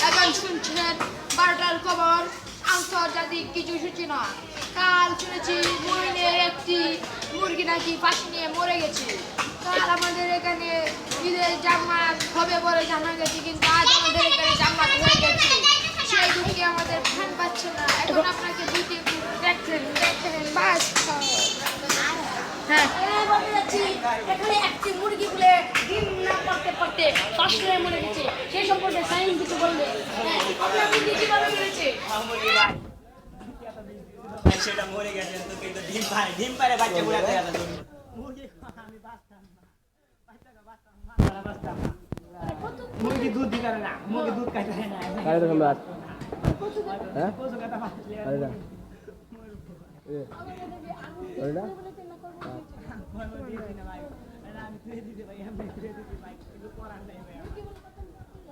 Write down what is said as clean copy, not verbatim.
এখন শুনছেন 12টার খবর, আন্তর্জাতিক কিছু সূচনা। কাল শুনেছি মইনের একটি মুরগি নাকি ফাঁসি নিয়ে মরে গেছে। কাল আমাদের এখানে ঈদের জামাত হবে বলে জানা গেছে, কিন্তু আজ আমাদের এখানে জামাত হয়ে গেছে। সেই দুঃখে আমাদের ফ্যান পাচ্ছে না। এখন আপনাকে দুইটি দেখছেন বাস। হ্যাঁ, এখানে একটি মুরগি বলে ডিম না পারতে পারতে ফাঁসি নিয়ে মরে গেছে। সেই সম্পর্কে সায়েন্স কিছু বলবে। হ্যাঁ, আপনার মুরগি কিভাবে মরেছে? সেটা মরে গেছে তো, কিন্তু ডিম পারে বাচ্চা বুড়াতে গেছে মুরগি দুধ দিতে পারে না, মুরগি দুধ খাইতে হয় না। আরে দেখুন বাস হ্যাঁ আরে না আরে না আমি দিতে ভাই, আমি দিতে ভাই, কিন্তু করার নাই ভাই।